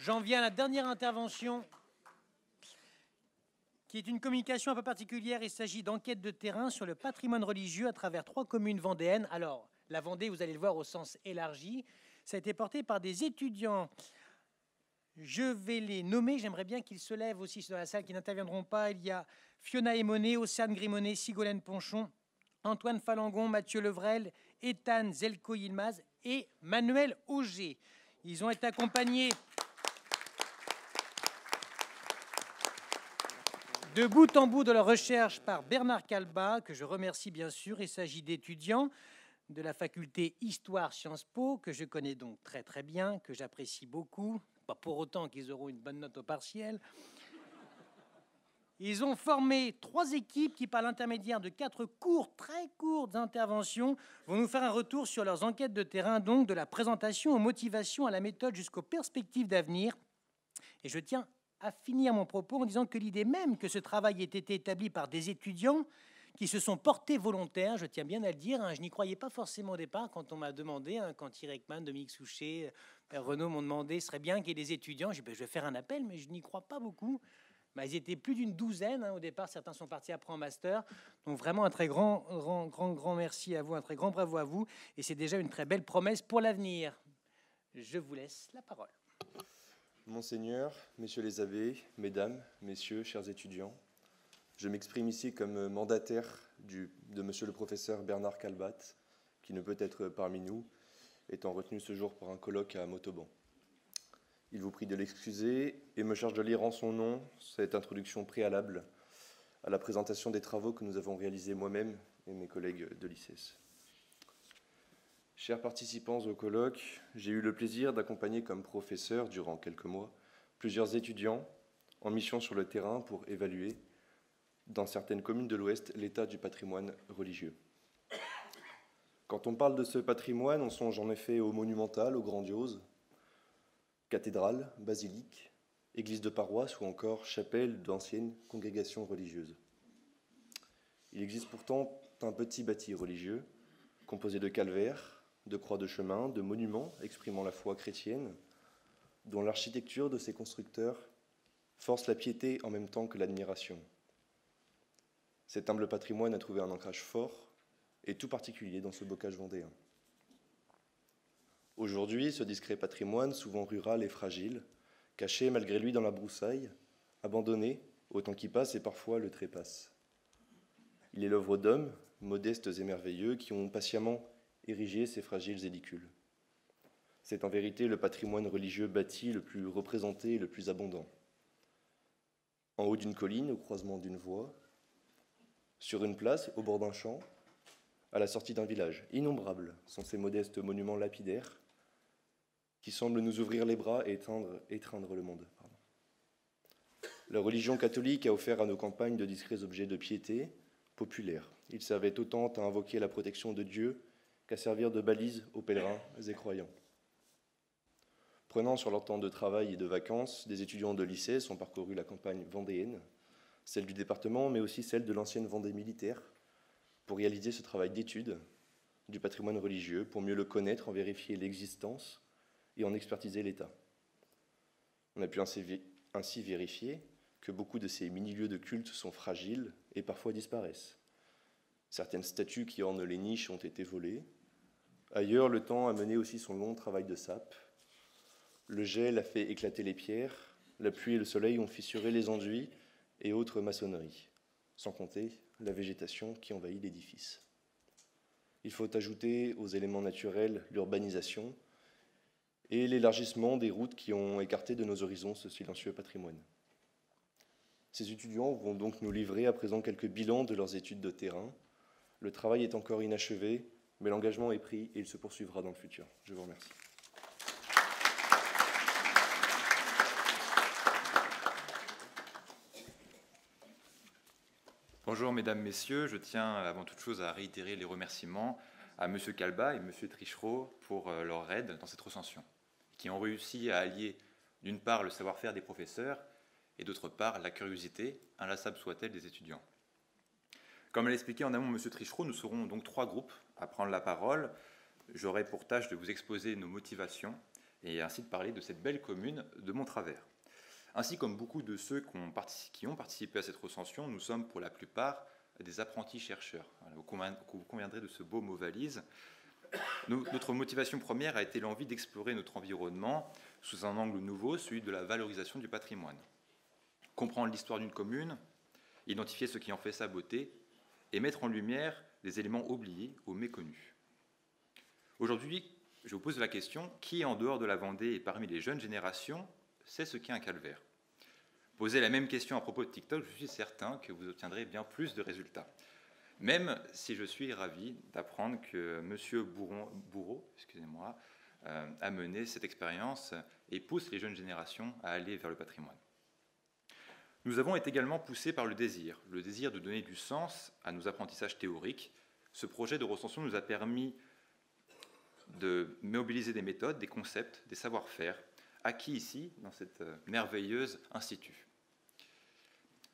J'en viens à la dernière intervention, qui est une communication un peu particulière. Il s'agit d'enquêtes de terrain sur le patrimoine religieux à travers 3 communes vendéennes. Alors, la Vendée, vous allez le voir au sens élargi, ça a été porté par des étudiants. Je vais les nommer, j'aimerais bien qu'ils se lèvent aussi dans la salle, qui n'interviendront pas. Il y a Fiona Emonet, Océane Grimonet, Sigolène Ponchon, Antoine Falangon, Mathieu Levrel, Ethan Zelko-Yilmaz et Manuel Auger. Ils ont été accompagnés de bout en bout de leur recherche par Bernard Calbat, que je remercie bien sûr. Il s'agit d'étudiants de la faculté Histoire Sciences Po, que je connais donc très très bien, que j'apprécie beaucoup, pas pour autant qu'ils auront une bonne note au partiel. Ils ont formé 3 équipes qui, par l'intermédiaire de 4 très courtes interventions, vont nous faire un retour sur leurs enquêtes de terrain, donc de la présentation aux motivations, à la méthode jusqu'aux perspectives d'avenir. Et je tiens à finir mon propos en disant que l'idée même que ce travail ait été établi par des étudiants qui se sont portés volontaires, je tiens bien à le dire, je n'y croyais pas forcément au départ quand on m'a demandé, quand Thierry Ekman, Dominique Souchet, Renaud m'ont demandé, ce serait bien qu'il y ait des étudiants. J'ai dit, je vais faire un appel, mais je n'y crois pas beaucoup. Ils étaient plus d'une douzaine au départ, certains sont partis après en master. Donc vraiment un très grand merci à vous, un très grand bravo à vous. Et c'est déjà une très belle promesse pour l'avenir. Je vous laisse la parole. Monseigneur, messieurs les abbés, mesdames, messieurs, chers étudiants, je m'exprime ici comme mandataire de monsieur le professeur Bernard Calbat, qui ne peut être parmi nous, étant retenu ce jour pour un colloque à Montauban. Il vous prie de l'excuser et me charge de lire en son nom cette introduction préalable à la présentation des travaux que nous avons réalisés moi-même et mes collègues de l'ICES. Chers participants au colloque, j'ai eu le plaisir d'accompagner comme professeur durant quelques mois plusieurs étudiants en mission sur le terrain pour évaluer, dans certaines communes de l'Ouest, l'état du patrimoine religieux. Quand on parle de ce patrimoine, on songe en effet au monumental, au grandiose, cathédrales, basiliques, églises de paroisse ou encore chapelles d'anciennes congrégations religieuses. Il existe pourtant un petit bâti religieux composé de calvaires, de croix de chemin, de monuments exprimant la foi chrétienne, dont l'architecture de ses constructeurs force la piété en même temps que l'admiration. Cet humble patrimoine a trouvé un ancrage fort et tout particulier dans ce bocage vendéen. Aujourd'hui, ce discret patrimoine, souvent rural et fragile, caché malgré lui dans la broussaille, abandonné au temps qui passe et parfois le trépasse. Il est l'œuvre d'hommes, modestes et merveilleux, qui ont patiemment érigé ces fragiles édicules. C'est en vérité le patrimoine religieux bâti le plus représenté et le plus abondant. En haut d'une colline, au croisement d'une voie, sur une place, au bord d'un champ, à la sortie d'un village, innombrables sont ces modestes monuments lapidaires qui semblent nous ouvrir les bras et étreindre le monde. La religion catholique a offert à nos campagnes de discrets objets de piété populaires. Ils servaient autant à invoquer la protection de Dieu qu'à servir de balise aux pèlerins et croyants. Prenant sur leur temps de travail et de vacances, des étudiants de lycée ont parcouru la campagne vendéenne, celle du département, mais aussi celle de l'ancienne Vendée militaire, pour réaliser ce travail d'étude du patrimoine religieux, pour mieux le connaître, en vérifier l'existence et en expertiser l'état. On a pu ainsi vérifier que beaucoup de ces mini-lieux de culte sont fragiles et parfois disparaissent. Certaines statues qui ornent les niches ont été volées. Ailleurs, le temps a mené aussi son long travail de sape. Le gel a fait éclater les pierres, la pluie et le soleil ont fissuré les enduits et autres maçonneries, sans compter la végétation qui envahit l'édifice. Il faut ajouter aux éléments naturels l'urbanisation et l'élargissement des routes qui ont écarté de nos horizons ce silencieux patrimoine. Ces étudiants vont donc nous livrer à présent quelques bilans de leurs études de terrain. Le travail est encore inachevé, mais l'engagement est pris et il se poursuivra dans le futur. Je vous remercie. Bonjour mesdames, messieurs, je tiens avant toute chose à réitérer les remerciements à M. Calbat et M. Trichereau pour leur aide dans cette recension, qui ont réussi à allier d'une part le savoir-faire des professeurs et d'autre part la curiosité, inlassable soit-elle, des étudiants. Comme l'a expliqué en amont M. Trichereau, nous serons donc 3 groupes à prendre la parole. J'aurai pour tâche de vous exposer nos motivations et ainsi de parler de cette belle commune de Montravers. Ainsi comme beaucoup de ceux qui ont participé à cette recension, nous sommes pour la plupart des apprentis chercheurs. Voilà, vous conviendrez de ce beau mot valise. Notre motivation première a été l'envie d'explorer notre environnement sous un angle nouveau, celui de la valorisation du patrimoine. Comprendre l'histoire d'une commune, identifier ce qui en fait sa beauté et mettre en lumière des éléments oubliés ou méconnus. Aujourd'hui, je vous pose la question, qui en dehors de la Vendée et parmi les jeunes générations sait ce qu'est un calvaire? Posez la même question à propos de TikTok, je suis certain que vous obtiendrez bien plus de résultats. Même si je suis ravi d'apprendre que M. Bourreau a mené cette expérience et pousse les jeunes générations à aller vers le patrimoine. Nous avons été également poussés par le désir de donner du sens à nos apprentissages théoriques. Ce projet de recension nous a permis de mobiliser des méthodes, des concepts, des savoir-faire acquis ici, dans cette merveilleuse institut.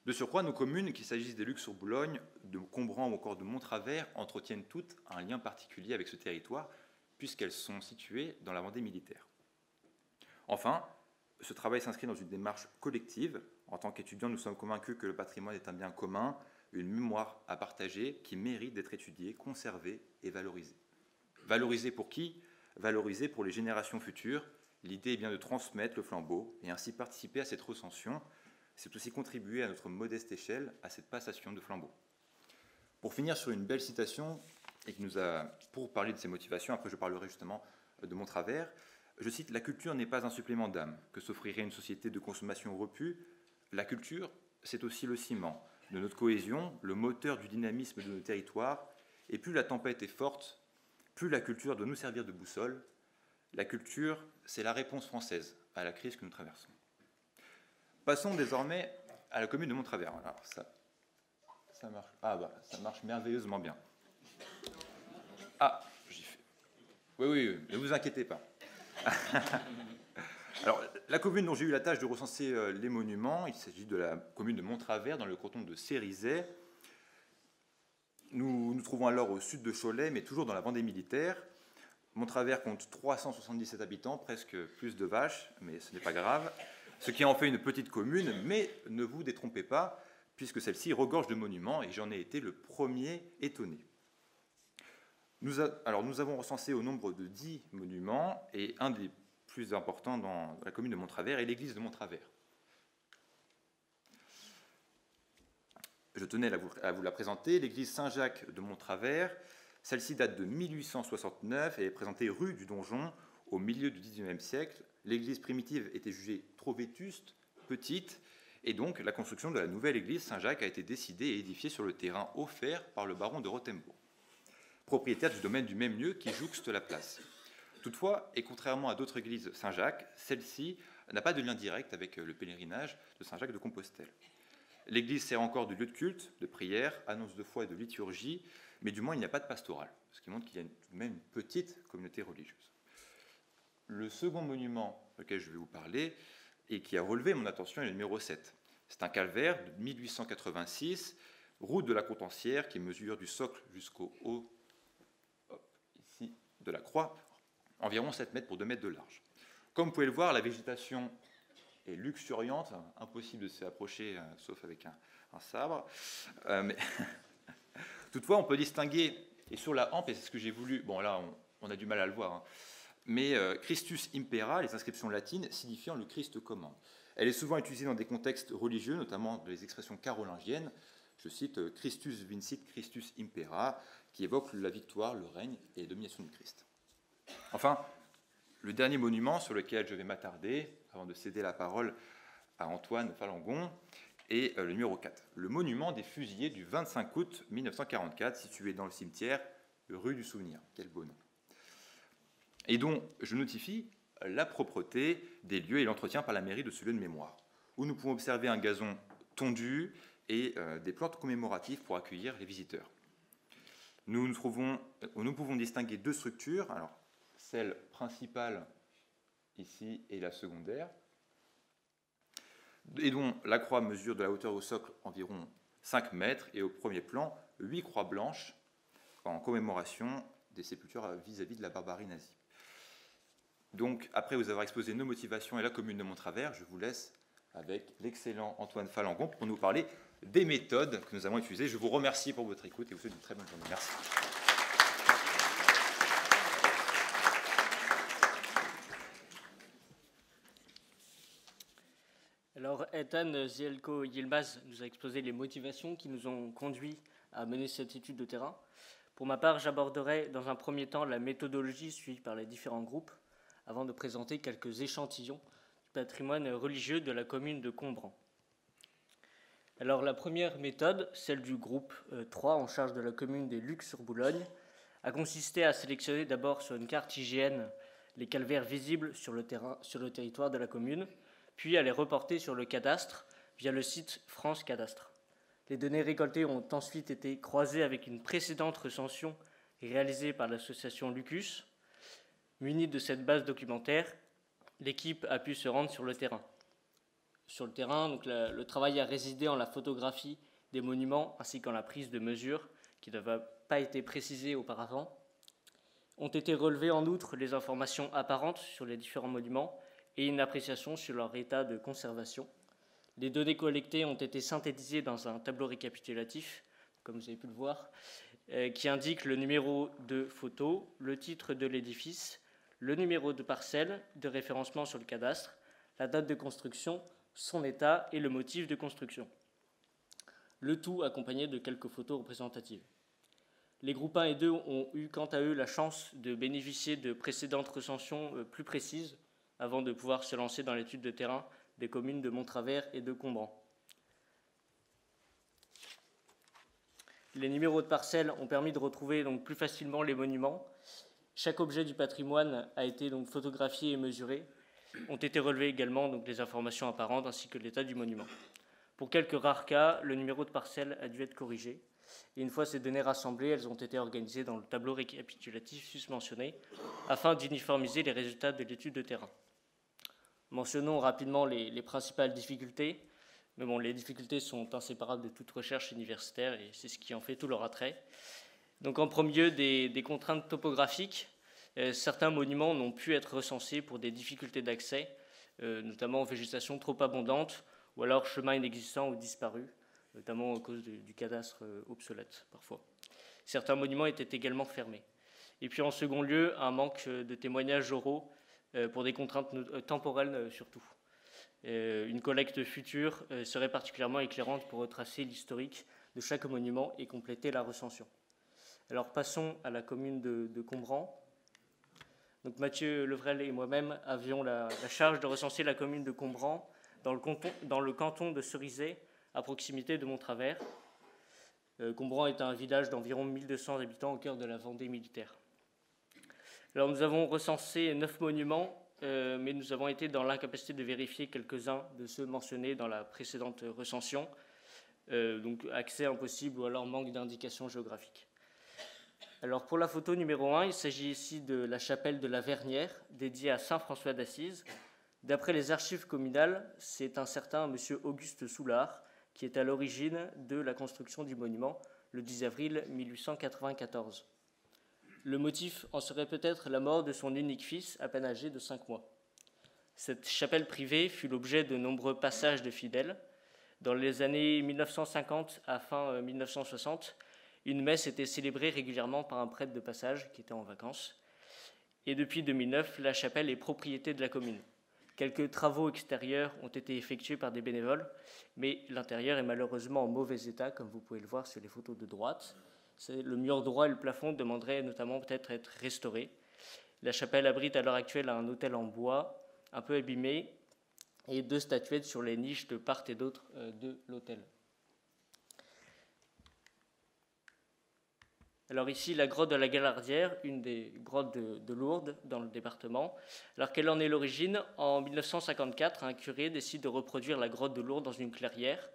De surcroît, nos communes, qu'il s'agisse des Luc-sur-Boulogne, de Combran ou encore de Montravers, entretiennent toutes un lien particulier avec ce territoire, puisqu'elles sont situées dans la Vendée militaire. Enfin, ce travail s'inscrit dans une démarche collective. En tant qu'étudiants, nous sommes convaincus que le patrimoine est un bien commun, une mémoire à partager qui mérite d'être étudiée, conservée et valorisée. Valorisée pour qui? Valorisée pour les générations futures. L'idée est bien de transmettre le flambeau et ainsi participer à cette recension. C'est aussi contribuer à notre modeste échelle à cette passation de flambeau. Pour finir sur une belle citation, et pour parler de ses motivations, après je parlerai justement de Montravers, je cite « La culture n'est pas un supplément d'âme que s'offrirait une société de consommation repue. La culture, c'est aussi le ciment de notre cohésion, le moteur du dynamisme de nos territoires, et plus la tempête est forte, plus la culture doit nous servir de boussole. La culture, c'est la réponse française à la crise que nous traversons. » Passons désormais à la commune de Montravers. Alors ça marche. Ça marche merveilleusement bien. J'y fais. Oui, ne vous inquiétez pas. Alors, la commune dont j'ai eu la tâche de recenser les monuments, il s'agit de la commune de Montravers, dans le canton de Cérizay. Nous nous trouvons alors au sud de Cholet, mais toujours dans la Vendée militaire. Montravers compte 377 habitants, presque plus de vaches, mais ce n'est pas grave. Ce qui en fait une petite commune, mais ne vous détrompez pas, puisque celle-ci regorge de monuments, et j'en ai été le premier étonné. Nous avons recensé au nombre de 10 monuments, et un des plus importants dans la commune de Montravers est l'église de Montravers. Je tenais à vous la présenter, l'église Saint-Jacques de Montravers. Celle-ci date de 1869 et est présentée rue du Donjon au milieu du XIXe siècle. L'église primitive était jugée trop vétuste, petite, et donc la construction de la nouvelle église Saint-Jacques a été décidée et édifiée sur le terrain offert par le baron de Rottembourg, propriétaire du domaine du même lieu qui jouxte la place. Toutefois, et contrairement à d'autres églises Saint-Jacques, celle-ci n'a pas de lien direct avec le pèlerinage de Saint-Jacques de Compostelle. L'église sert encore de lieu de culte, de prière, annonce de foi et de liturgie, mais du moins il n'y a pas de pastoral, ce qui montre qu'il y a tout de même une petite communauté religieuse. Le second monument auquel je vais vous parler et qui a relevé mon attention est le numéro 7. C'est un calvaire de 1886, route de la Contencière, qui mesure du socle jusqu'au haut ici, de la croix, environ 7 mètres pour 2 mètres de large. Comme vous pouvez le voir, la végétation est luxuriante, impossible de s'y approcher, sauf avec un sabre. Mais toutefois, on peut distinguer, et sur la hampe, et c'est ce que j'ai voulu, bon là on a du mal à le voir, mais Christus impera, les inscriptions latines signifiant le Christ commande. Elle est souvent utilisée dans des contextes religieux, notamment les expressions carolingiennes. Je cite Christus vincit, Christus impera, qui évoque la victoire, le règne et la domination du Christ. Enfin, le dernier monument sur lequel je vais m'attarder, avant de céder la parole à Antoine Falangon, est le numéro 4, le monument des fusillés du 25 août 1944, situé dans le cimetière rue du Souvenir. Quel beau nom. Et dont je notifie la propreté des lieux et l'entretien par la mairie de ce lieu de mémoire, où nous pouvons observer un gazon tondu et des plantes commémoratives pour accueillir les visiteurs. Nous pouvons distinguer 2 structures, alors celle principale ici et la secondaire, et dont la croix mesure de la hauteur au socle environ 5 mètres, et au premier plan, 8 croix blanches en commémoration des sépultures vis-à-vis de la barbarie nazie. Donc, après vous avoir exposé nos motivations et la commune de Montravers, je vous laisse avec l'excellent Antoine Falangon pour nous parler des méthodes que nous avons utilisées. Je vous remercie pour votre écoute et vous souhaite une très bonne journée. Merci. Alors, Ethan Zielko-Yilmaz nous a exposé les motivations qui nous ont conduits à mener cette étude de terrain. Pour ma part, j'aborderai dans un premier temps la méthodologie suivie par les différents groupes, avant de présenter quelques échantillons du patrimoine religieux de la commune de Combran. Alors, la première méthode, celle du groupe 3 en charge de la commune des Lucs-sur-Boulogne, a consisté à sélectionner d'abord sur une carte IGN les calvaires visibles sur le territoire de la commune, puis à les reporter sur le cadastre via le site France Cadastre. Les données récoltées ont ensuite été croisées avec une précédente recension réalisée par l'association Lucus. Munie de cette base documentaire, l'équipe a pu se rendre sur le terrain. Sur le terrain, donc, le travail a résidé en la photographie des monuments ainsi qu'en la prise de mesures qui n'avaient pas été précisées auparavant. Ont été relevées en outre les informations apparentes sur les différents monuments et une appréciation sur leur état de conservation. Les données collectées ont été synthétisées dans un tableau récapitulatif, comme vous avez pu le voir, qui indique le numéro de photo, le titre de l'édifice, le numéro de parcelle de référencement sur le cadastre, la date de construction, son état et le motif de construction. Le tout accompagné de quelques photos représentatives. Les groupes 1 et 2 ont eu quant à eux la chance de bénéficier de précédentes recensions plus précises avant de pouvoir se lancer dans l'étude de terrain des communes de Montravers et de Combran. Les numéros de parcelles ont permis de retrouver donc plus facilement les monuments. Chaque objet du patrimoine a été donc photographié et mesuré. Ont été relevées également donc les informations apparentes ainsi que l'état du monument. Pour quelques rares cas, le numéro de parcelle a dû être corrigé. Et une fois ces données rassemblées, elles ont été organisées dans le tableau récapitulatif susmentionné afin d'uniformiser les résultats de l'étude de terrain. Mentionnons rapidement les principales difficultés. Mais bon, les difficultés sont inséparables de toute recherche universitaire et c'est ce qui en fait tout leur attrait. Donc en premier lieu, des contraintes topographiques. Certains monuments n'ont pu être recensés pour des difficultés d'accès, notamment végétation trop abondante ou alors chemin inexistant ou disparu, notamment à cause du cadastre obsolète parfois. Certains monuments étaient également fermés. Et puis en second lieu, un manque de témoignages oraux pour des contraintes temporelles surtout. Une collecte future serait particulièrement éclairante pour retracer l'historique de chaque monument et compléter la recension. Alors passons à la commune de Combran. Donc Mathieu Levrel et moi-même avions la charge de recenser la commune de Combran dans le canton de Cerizay, à proximité de Montravers. Combran est un village d'environ 1200 habitants au cœur de la Vendée militaire. Alors nous avons recensé 9 monuments, mais nous avons été dans l'incapacité de vérifier quelques-uns de ceux mentionnés dans la précédente recension, donc accès impossible ou alors manque d'indications géographiques. Alors pour la photo numéro 1, il s'agit ici de la chapelle de la Vernière, dédiée à saint François d'Assise. D'après les archives communales, c'est un certain monsieur Auguste Soulard qui est à l'origine de la construction du monument le 10 avril 1894. Le motif en serait peut-être la mort de son unique fils, à peine âgé de 5 mois. Cette chapelle privée fut l'objet de nombreux passages de fidèles. Dans les années 1950 à fin 1960, une messe était célébrée régulièrement par un prêtre de passage qui était en vacances. Et depuis 2009, la chapelle est propriété de la commune. Quelques travaux extérieurs ont été effectués par des bénévoles, mais l'intérieur est malheureusement en mauvais état, comme vous pouvez le voir sur les photos de droite. Le mur droit et le plafond demanderaient notamment peut-être être restaurés. La chapelle abrite à l'heure actuelle un autel en bois, un peu abîmé, et 2 statuettes sur les niches de part et d'autre de l'autel. Alors ici, la grotte de la Galardière, une des grottes de Lourdes dans le département. Alors quelle en est l'origine? En 1954, un curé décide de reproduire la grotte de Lourdes dans une clairière.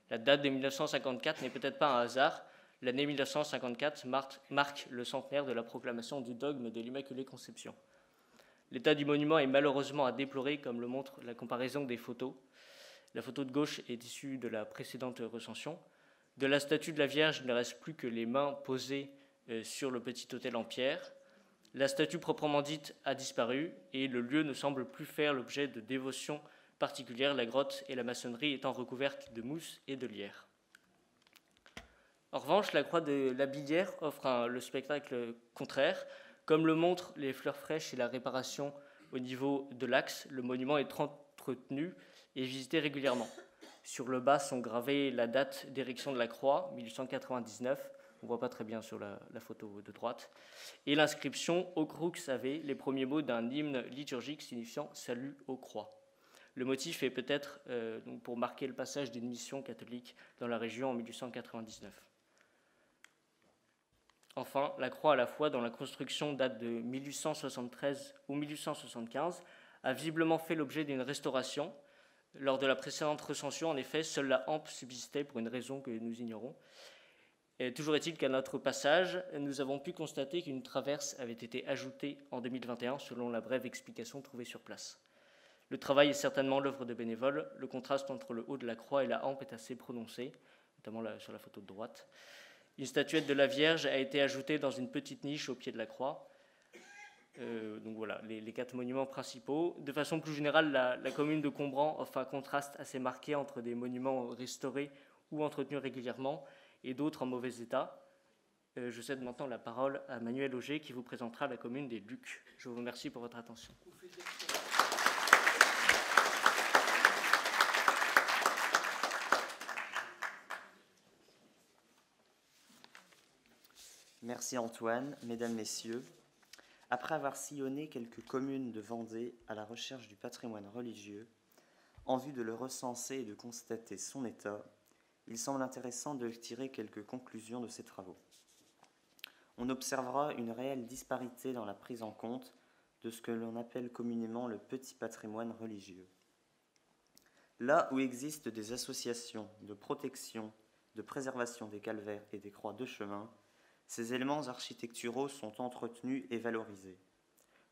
La date de 1954 n'est peut-être pas un hasard. L'année 1954 marque le centenaire de la proclamation du dogme de l'Immaculée Conception. L'état du monument est malheureusement à déplorer, comme le montre la comparaison des photos. La photo de gauche est issue de la précédente recension. De la statue de la Vierge, il ne reste plus que les mains posées sur le petit autel en pierre. La statue proprement dite a disparu et le lieu ne semble plus faire l'objet de dévotion particulière, la grotte et la maçonnerie étant recouvertes de mousse et de lierre. En revanche, la croix de la Billière offre le spectacle contraire. Comme le montrent les fleurs fraîches et la réparation au niveau de l'axe, le monument est entretenu et visité régulièrement. Sur le bas sont gravées la date d'érection de la croix, 1899, on ne voit pas très bien sur la photo de droite, et l'inscription « Au crux savez », les premiers mots d'un hymne liturgique signifiant « Salut aux croix ». Le motif est peut-être pour marquer le passage d'une mission catholique dans la région en 1899. Enfin, la croix à la fois, dont la construction date de 1873 ou 1875, a visiblement fait l'objet d'une restauration. Lors de la précédente recension, en effet, seule la hampe subsistait pour une raison que nous ignorons. Et toujours est-il qu'à notre passage, nous avons pu constater qu'une traverse avait été ajoutée en 2021 selon la brève explication trouvée sur place. Le travail est certainement l'œuvre de bénévoles. Le contraste entre le haut de la croix et la hampe est assez prononcé, notamment sur la photo de droite. Une statuette de la Vierge a été ajoutée dans une petite niche au pied de la croix. Donc voilà, les 4 monuments principaux. De façon plus générale, la commune de Combran offre un contraste assez marqué entre des monuments restaurés ou entretenus régulièrement et d'autres en mauvais état. Je cède maintenant la parole à Manuel Auger qui vous présentera la commune des Lucs. Je vous remercie pour votre attention. Merci Antoine, mesdames, messieurs. Après avoir sillonné quelques communes de Vendée à la recherche du patrimoine religieux, en vue de le recenser et de constater son état, il semble intéressant de tirer quelques conclusions de ces travaux. On observera une réelle disparité dans la prise en compte de ce que l'on appelle communément le petit patrimoine religieux. Là où existent des associations de protection, de préservation des calvaires et des croix de chemin, ces éléments architecturaux sont entretenus et valorisés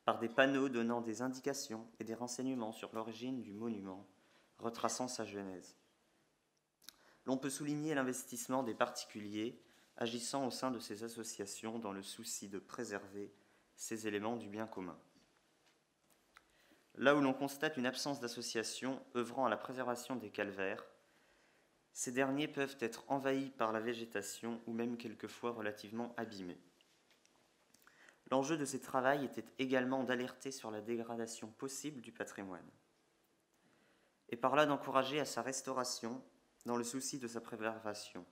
par des panneaux donnant des indications et des renseignements sur l'origine du monument, retraçant sa genèse. L'on peut souligner l'investissement des particuliers agissant au sein de ces associations dans le souci de préserver ces éléments du bien commun. Là où l'on constate une absence d'associations œuvrant à la préservation des calvaires, ces derniers peuvent être envahis par la végétation ou même quelquefois relativement abîmés. L'enjeu de ces travaux était également d'alerter sur la dégradation possible du patrimoine, et par là d'encourager à sa restauration dans le souci de sa préservation.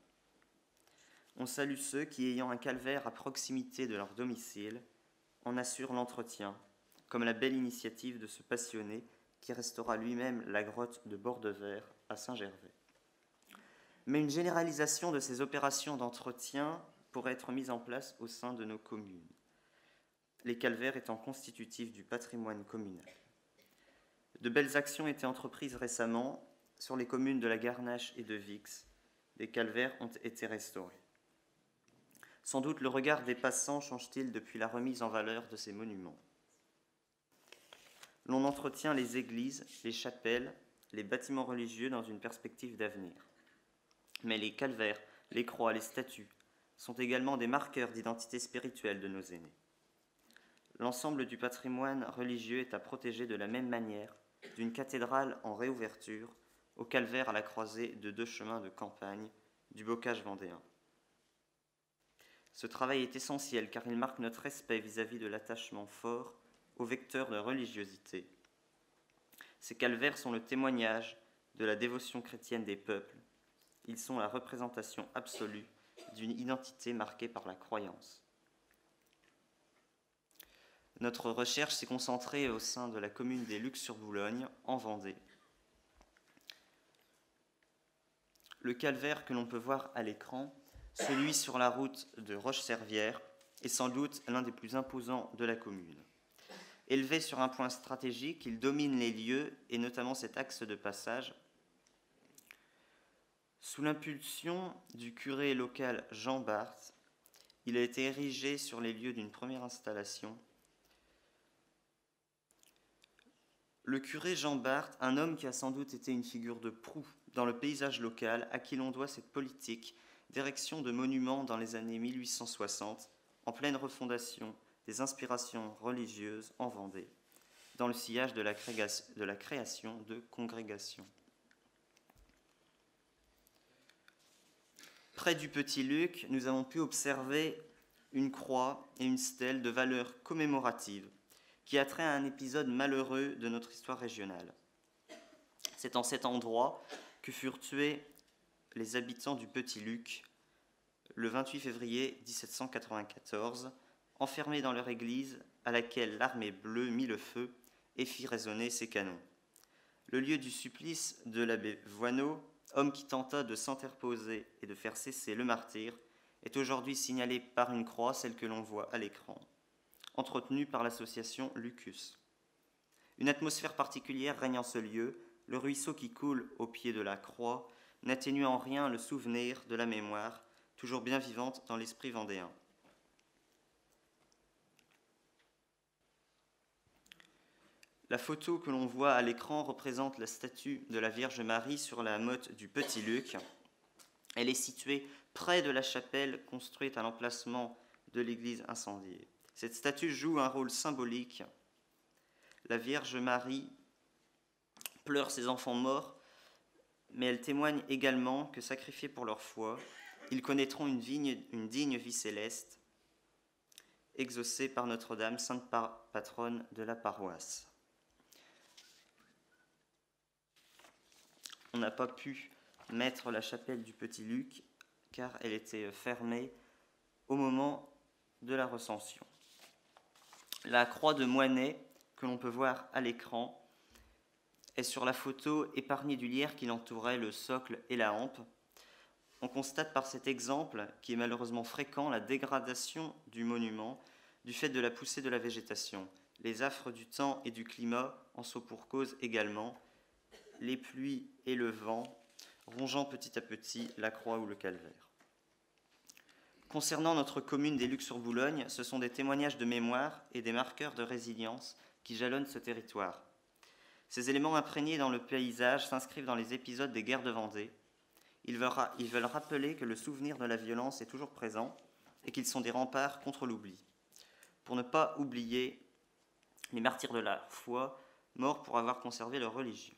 On salue ceux qui, ayant un calvaire à proximité de leur domicile, en assurent l'entretien, comme la belle initiative de ce passionné qui restaura lui-même la grotte de Bordevers à Saint-Gervais. Mais une généralisation de ces opérations d'entretien pourrait être mise en place au sein de nos communes, les calvaires étant constitutifs du patrimoine communal. De belles actions étaient entreprises récemment sur les communes de la Garnache et de Vix. Des calvaires ont été restaurés. Sans doute le regard des passants change-t-il depuis la remise en valeur de ces monuments. L'on entretient les églises, les chapelles, les bâtiments religieux dans une perspective d'avenir. Mais les calvaires, les croix, les statues sont également des marqueurs d'identité spirituelle de nos aînés. L'ensemble du patrimoine religieux est à protéger de la même manière, d'une cathédrale en réouverture au calvaire à la croisée de 2 chemins de campagne du bocage vendéen. Ce travail est essentiel car il marque notre respect vis-à-vis de l'attachement fort au vecteur de religiosité. Ces calvaires sont le témoignage de la dévotion chrétienne des peuples. Ils sont la représentation absolue d'une identité marquée par la croyance. Notre recherche s'est concentrée au sein de la commune des Lucs-sur-Boulogne, en Vendée. Le calvaire que l'on peut voir à l'écran, celui sur la route de Roche-Servière, est sans doute l'un des plus imposants de la commune. Élevé sur un point stratégique, il domine les lieux, et notamment cet axe de passage. Sous l'impulsion du curé local Jean Barthes, il a été érigé sur les lieux d'une première installation. Le curé Jean Barthes, un homme qui a sans doute été une figure de proue dans le paysage local, à qui l'on doit cette politique d'érection de monuments dans les années 1860, en pleine refondation des inspirations religieuses en Vendée, dans le sillage de la création de congrégations. Près du Petit Luc, nous avons pu observer une croix et une stèle de valeur commémorative qui a trait à un épisode malheureux de notre histoire régionale. C'est en cet endroit que furent tués les habitants du Petit Luc le 28 février 1794, enfermés dans leur église à laquelle l'armée bleue mit le feu et fit résonner ses canons. Le lieu du supplice de l'abbé Voineau, homme qui tenta de s'interposer et de faire cesser le martyre, est aujourd'hui signalé par une croix, celle que l'on voit à l'écran, entretenue par l'association Lucus. Une atmosphère particulière règne en ce lieu, le ruisseau qui coule au pied de la croix n'atténue en rien le souvenir de la mémoire, toujours bien vivante dans l'esprit vendéen. La photo que l'on voit à l'écran représente la statue de la Vierge Marie sur la motte du Petit Luc. Elle est située près de la chapelle construite à l'emplacement de l'église incendiée. Cette statue joue un rôle symbolique. La Vierge Marie pleure ses enfants morts, mais elle témoigne également que, sacrifiés pour leur foi, ils connaîtront une digne vie céleste, exaucée par Notre-Dame, sainte patronne de la paroisse. On n'a pas pu mettre la chapelle du Petit Luc car elle était fermée au moment de la recension. La croix de Moinet, que l'on peut voir à l'écran, est sur la photo épargnée du lierre qui l'entourait, le socle et la hampe. On constate par cet exemple, qui est malheureusement fréquent, la dégradation du monument du fait de la poussée de la végétation. Les affres du temps et du climat en sont pour cause également, les pluies et le vent rongeant petit à petit la croix ou le calvaire. Concernant notre commune des Lucs-sur-Boulogne, ce sont des témoignages de mémoire et des marqueurs de résilience qui jalonnent ce territoire. Ces éléments imprégnés dans le paysage s'inscrivent dans les épisodes des guerres de Vendée. Ils veulent rappeler que le souvenir de la violence est toujours présent et qu'ils sont des remparts contre l'oubli. Pour ne pas oublier les martyrs de la foi, morts pour avoir conservé leur religion.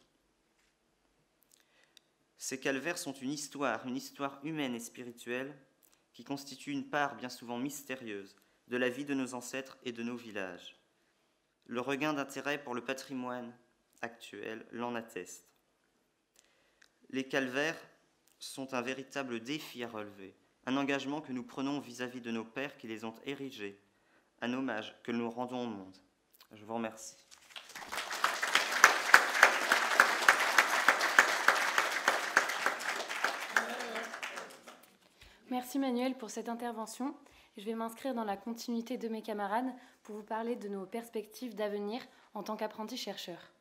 Ces calvaires sont une histoire humaine et spirituelle qui constitue une part bien souvent mystérieuse de la vie de nos ancêtres et de nos villages. Le regain d'intérêt pour le patrimoine actuel l'en atteste. Les calvaires sont un véritable défi à relever, un engagement que nous prenons vis-à-vis de nos pères qui les ont érigés, un hommage que nous rendons au monde. Je vous remercie. Merci Manuel pour cette intervention. Je vais m'inscrire dans la continuité de mes camarades pour vous parler de nos perspectives d'avenir en tant qu'apprentis chercheurs.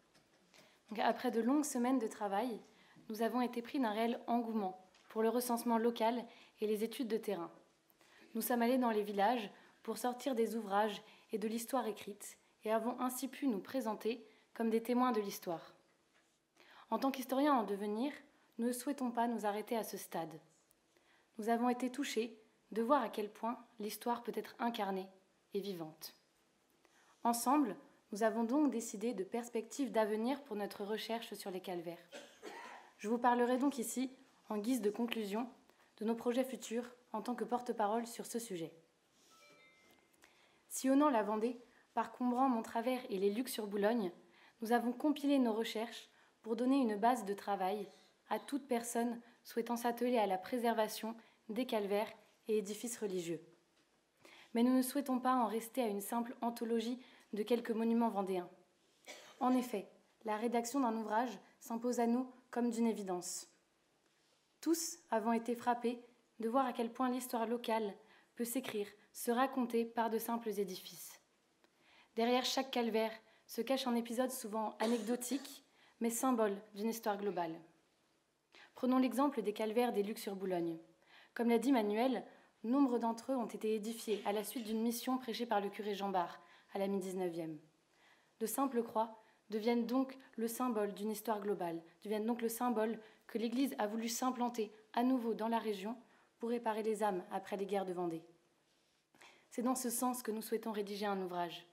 Après de longues semaines de travail, nous avons été pris d'un réel engouement pour le recensement local et les études de terrain. Nous sommes allés dans les villages pour sortir des ouvrages et de l'histoire écrite et avons ainsi pu nous présenter comme des témoins de l'histoire. En tant qu'historiens en devenir, nous ne souhaitons pas nous arrêter à ce stade. Nous avons été touchés de voir à quel point l'histoire peut être incarnée et vivante. Ensemble, nous avons donc décidé de perspectives d'avenir pour notre recherche sur les calvaires. Je vous parlerai donc ici, en guise de conclusion, de nos projets futurs en tant que porte-parole sur ce sujet. Sillonnant la Vendée, parcourant Monttravers et les Lucs-sur-Boulogne, nous avons compilé nos recherches pour donner une base de travail à toute personne souhaitant s'atteler à la préservation des calvaires et édifices religieux. Mais nous ne souhaitons pas en rester à une simple anthologie de quelques monuments vendéens. En effet, la rédaction d'un ouvrage s'impose à nous comme d'une évidence. Tous avons été frappés de voir à quel point l'histoire locale peut s'écrire, se raconter par de simples édifices. Derrière chaque calvaire se cache un épisode souvent anecdotique, mais symbole d'une histoire globale. Prenons l'exemple des calvaires des Lucs-sur-Boulogne. Comme l'a dit Manuel, nombre d'entre eux ont été édifiés à la suite d'une mission prêchée par le curé Jean Bart à la mi-19e. De simples croix deviennent donc le symbole d'une histoire globale, deviennent donc le symbole que l'Église a voulu s'implanter à nouveau dans la région pour réparer les âmes après les guerres de Vendée. C'est dans ce sens que nous souhaitons rédiger un ouvrage.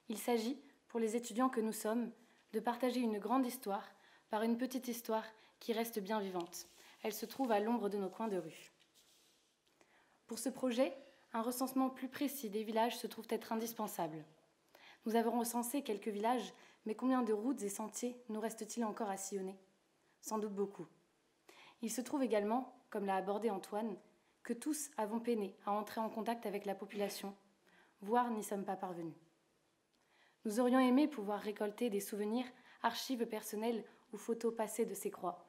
Il s'agit, pour les étudiants que nous sommes, de partager une grande histoire par une petite histoire qui reste bien vivante. Elle se trouve à l'ombre de nos coins de rue. Pour ce projet, un recensement plus précis des villages se trouve être indispensable. Nous avons recensé quelques villages, mais combien de routes et sentiers nous reste-t-il encore à sillonner? Sans doute beaucoup. Il se trouve également, comme l'a abordé Antoine, que tous avons peiné à entrer en contact avec la population, voire n'y sommes pas parvenus. Nous aurions aimé pouvoir récolter des souvenirs, archives personnelles ou photos passées de ces croix.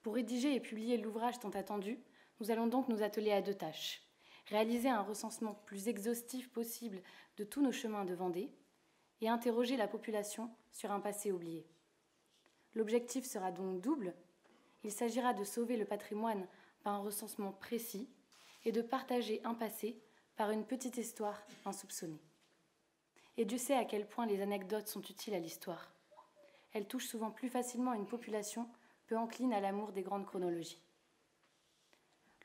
Pour rédiger et publier l'ouvrage tant attendu, nous allons donc nous atteler à 2 tâches. Réaliser un recensement plus exhaustif possible de tous nos chemins de Vendée et interroger la population sur un passé oublié. L'objectif sera donc double. Il s'agira de sauver le patrimoine par un recensement précis et de partager un passé par une petite histoire insoupçonnée. Et Dieu sait à quel point les anecdotes sont utiles à l'histoire. Elles touchent souvent plus facilement une population peu encline à l'amour des grandes chronologies.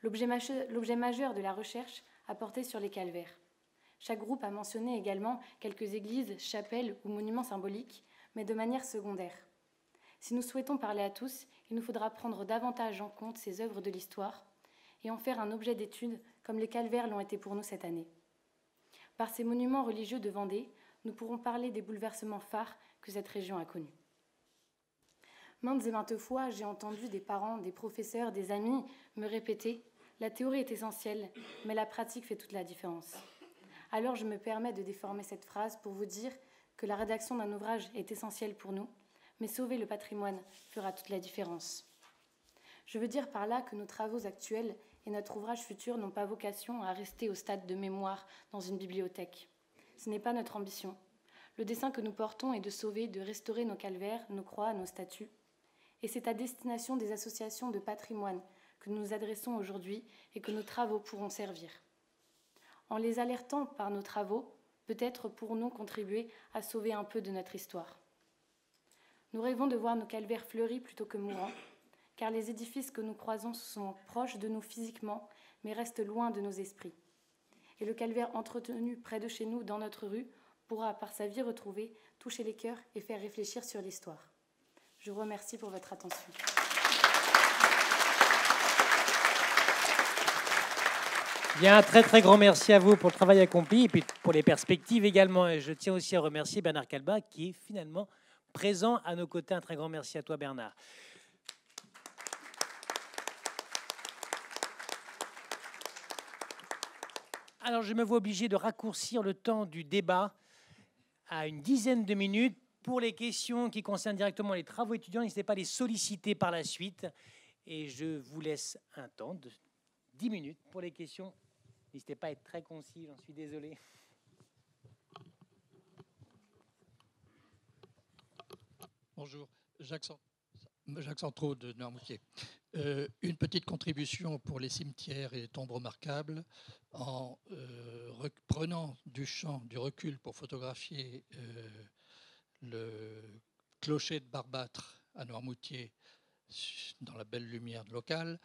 L'objet majeur de la recherche a porté sur les calvaires. Chaque groupe a mentionné également quelques églises, chapelles ou monuments symboliques, mais de manière secondaire. Si nous souhaitons parler à tous, il nous faudra prendre davantage en compte ces œuvres de l'histoire et en faire un objet d'étude comme les calvaires l'ont été pour nous cette année. Par ces monuments religieux de Vendée, nous pourrons parler des bouleversements phares que cette région a connus. Maintes et maintes fois, j'ai entendu des parents, des professeurs, des amis me répéter « La théorie est essentielle, mais la pratique fait toute la différence ». Alors je me permets de déformer cette phrase pour vous dire que la rédaction d'un ouvrage est essentielle pour nous, mais sauver le patrimoine fera toute la différence. Je veux dire par là que nos travaux actuels et notre ouvrage futur n'ont pas vocation à rester au stade de mémoire dans une bibliothèque. Ce n'est pas notre ambition. Le dessein que nous portons est de sauver, de restaurer nos calvaires, nos croix, nos statues. Et c'est à destination des associations de patrimoine que nous nous adressons aujourd'hui et que nos travaux pourront servir. En les alertant par nos travaux, peut-être pourrons-nous contribuer à sauver un peu de notre histoire. Nous rêvons de voir nos calvaires fleuris plutôt que mourants, car les édifices que nous croisons sont proches de nous physiquement, mais restent loin de nos esprits. Et le calvaire entretenu près de chez nous, dans notre rue, pourra, par sa vie retrouvée, toucher les cœurs et faire réfléchir sur l'histoire. Je vous remercie pour votre attention. Bien, un très très grand merci à vous pour le travail accompli et puis pour les perspectives également. Et je tiens aussi à remercier Bernard Calba qui est finalement présent à nos côtés. Un très grand merci à toi Bernard. Alors je me vois obligé de raccourcir le temps du débat à une dizaine de minutes. Pour les questions qui concernent directement les travaux étudiants, n'hésitez pas à les solliciter par la suite. Et je vous laisse un temps de 10 minutes pour les questions. N'hésitez pas à être très concis, j'en suis désolé. Bonjour, Jacques Centreau de Noirmoutier. Une petite contribution pour les cimetières et les tombes remarquables en prenant du champ, du recul pour photographier le clocher de Barbâtre à Noirmoutier dans la belle lumière locale.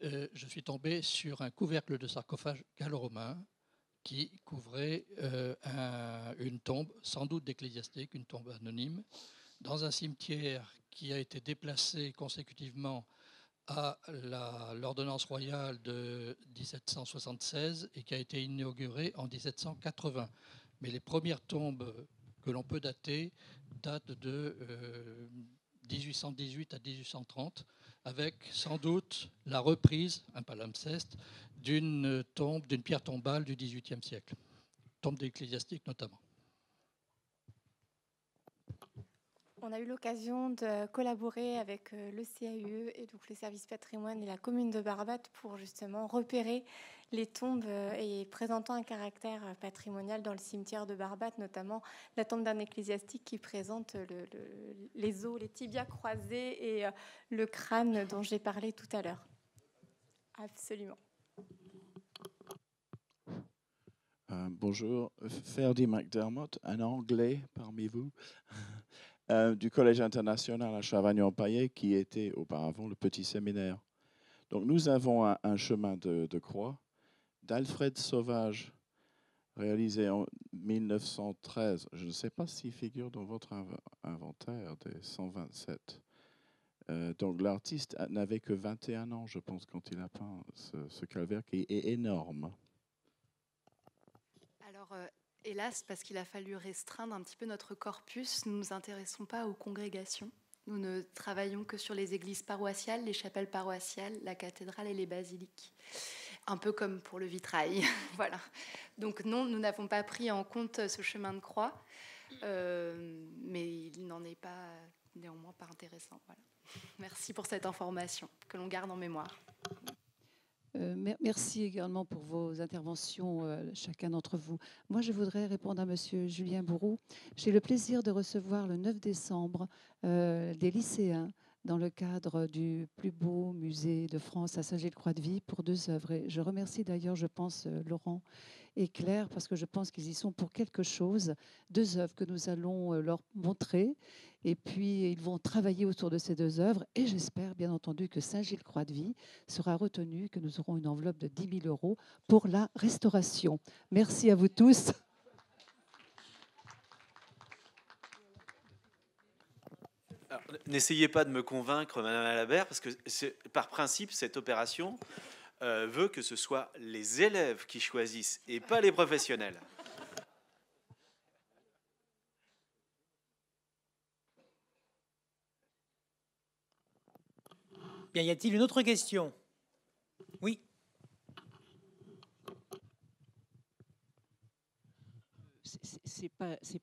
Je suis tombé sur un couvercle de sarcophage gallo-romain qui couvrait une tombe, sans doute d'ecclésiastique, une tombe anonyme, dans un cimetière qui a été déplacé consécutivement à l'ordonnance royale de 1776 et qui a été inauguré en 1780. Mais les premières tombes que l'on peut dater datent de 1818 à 1830, avec sans doute la reprise, un palimpseste, d'une pierre tombale du XVIIIe siècle, tombe d'ecclésiastique notamment. On a eu l'occasion de collaborer avec le CAUE et donc le service patrimoine et la commune de Barbâtre pour justement repérer les tombes et présentant un caractère patrimonial dans le cimetière de Barbâtre, notamment la tombe d'un ecclésiastique qui présente les os, les tibias croisés et le crâne dont j'ai parlé tout à l'heure. Absolument. Bonjour, Ferdy McDermott, un Anglais parmi vous, du Collège international à Chavagnon-Paillet, qui était auparavant le petit séminaire. Donc nous avons un chemin de croix d'Alfred Sauvage réalisé en 1913. Je ne sais pas s'il figure dans votre inventaire des 127. Donc l'artiste n'avait que 21 ans, je pense, quand il a peint ce calvaire qui est énorme. Alors, hélas, parce qu'il a fallu restreindre un petit peu notre corpus, nous ne nous intéressons pas aux congrégations. Nous ne travaillons que sur les églises paroissiales, les chapelles paroissiales, la cathédrale et les basiliques. Un peu comme pour le vitrail. Voilà. Donc non, nous n'avons pas pris en compte ce chemin de croix, mais il n'en est pas néanmoins pas intéressant. Voilà. Merci pour cette information que l'on garde en mémoire. Merci également pour vos interventions, chacun d'entre vous. Moi, je voudrais répondre à Monsieur Julien Bourroux. J'ai le plaisir de recevoir le 9 décembre des lycéens dans le cadre du plus beau musée de France à Saint-Gilles-Croix-de-Vie pour 2 œuvres. Et je remercie d'ailleurs, je pense, Laurent et Claire, parce que je pense qu'ils y sont pour quelque chose. 2 œuvres que nous allons leur montrer. Et puis, ils vont travailler autour de ces 2 œuvres. Et j'espère, bien entendu, que Saint-Gilles-Croix-de-Vie sera retenu, que nous aurons une enveloppe de 10 000 € pour la restauration. Merci à vous tous. N'essayez pas de me convaincre, Madame Alabert, parce que par principe, cette opération veut que ce soit les élèves qui choisissent et pas les professionnels. Bien, y a-t-il une autre question? Oui. C'est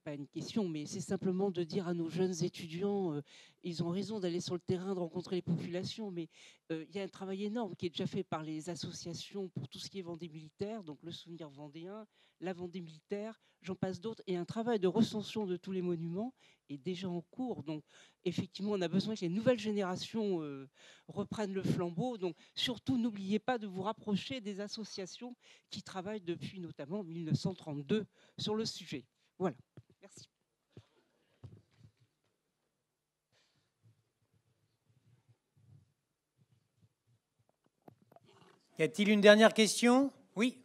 pas une question, mais c'est simplement de dire à nos jeunes étudiants, ils ont raison d'aller sur le terrain, de rencontrer les populations, mais il y a un travail énorme qui est déjà fait par les associations pour tout ce qui est Vendée militaire, donc le Souvenir vendéen, la Vendée militaire, j'en passe d'autres, et un travail de recension de tous les monuments est déjà en cours. Donc effectivement, on a besoin que les nouvelles générations reprennent le flambeau. Donc surtout, n'oubliez pas de vous rapprocher des associations qui travaillent depuis notamment 1932 sur le sujet. Voilà, merci. Y a-t-il une dernière question? Oui.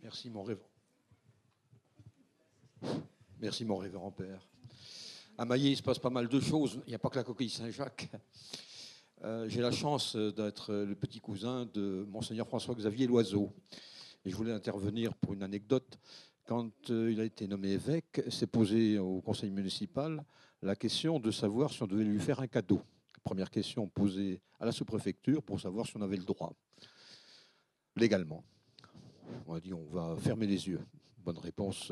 Merci mon révérend. Merci mon révérend père. À Maillé, il se passe pas mal de choses. Il n'y a pas que la coquille Saint-Jacques. J'ai la chance d'être le petit cousin de Monseigneur François-Xavier Loiseau. Et je voulais intervenir pour une anecdote. Quand il a été nommé évêque, s'est posé au conseil municipal la question de savoir si on devait lui faire un cadeau. Première question posée à la sous-préfecture pour savoir si on avait le droit, légalement. On a dit on va fermer les yeux. Bonne réponse.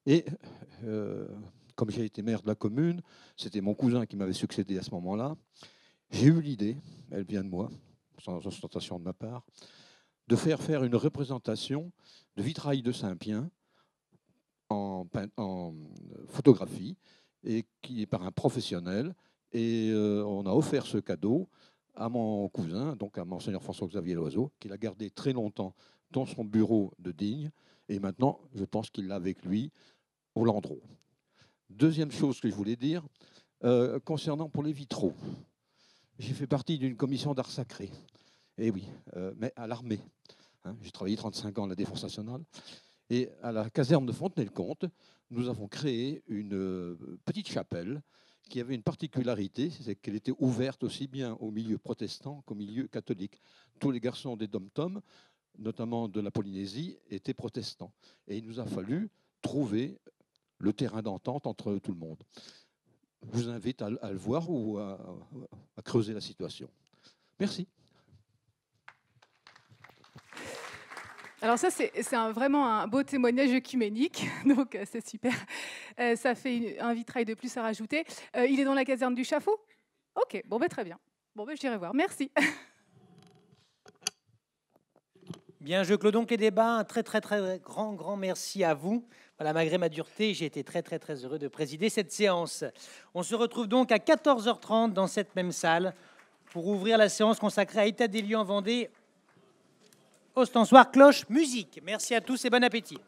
Et comme j'ai été maire de la commune, c'était mon cousin qui m'avait succédé à ce moment-là, j'ai eu l'idée, elle vient de moi, sans ostentation de ma part, de faire une représentation de vitrail de Saint-Pien en photographie, et qui est par un professionnel. Et on a offert ce cadeau à mon cousin, donc à Monseigneur François-Xavier Loiseau, qui l'a gardé très longtemps dans son bureau de Digne. Et maintenant, je pense qu'il l'a avec lui au Landreau. Deuxième chose que je voulais dire, concernant pour les vitraux. J'ai fait partie d'une commission d'art sacré. Eh oui, mais à l'armée. Hein, j'ai travaillé 35 ans à la Défense nationale. Et à la caserne de Fontenay-le-Comte, nous avons créé une petite chapelle qui avait une particularité, c'est qu'elle était ouverte aussi bien au milieu protestant qu'au milieu catholique. Tous les garçons des dom-toms, notamment de la Polynésie, étaient protestants. Et il nous a fallu trouver le terrain d'entente entre tout le monde. Je vous invite à le voir ou à creuser la situation. Merci. Alors ça, c'est vraiment un beau témoignage œcuménique, donc c'est super. Ça fait un vitrail de plus à rajouter. Il est dans la caserne du Chaffaut? Ok, bon, ben, très bien. Bon, ben, je dirai voir. Merci. Bien, je clôt donc les débats. Un très grand merci à vous. Voilà, malgré ma dureté, j'ai été très heureux de présider cette séance. On se retrouve donc à 14h30 dans cette même salle pour ouvrir la séance consacrée à État des lieux en Vendée, ostensoir, cloche, musique. Merci à tous et bon appétit.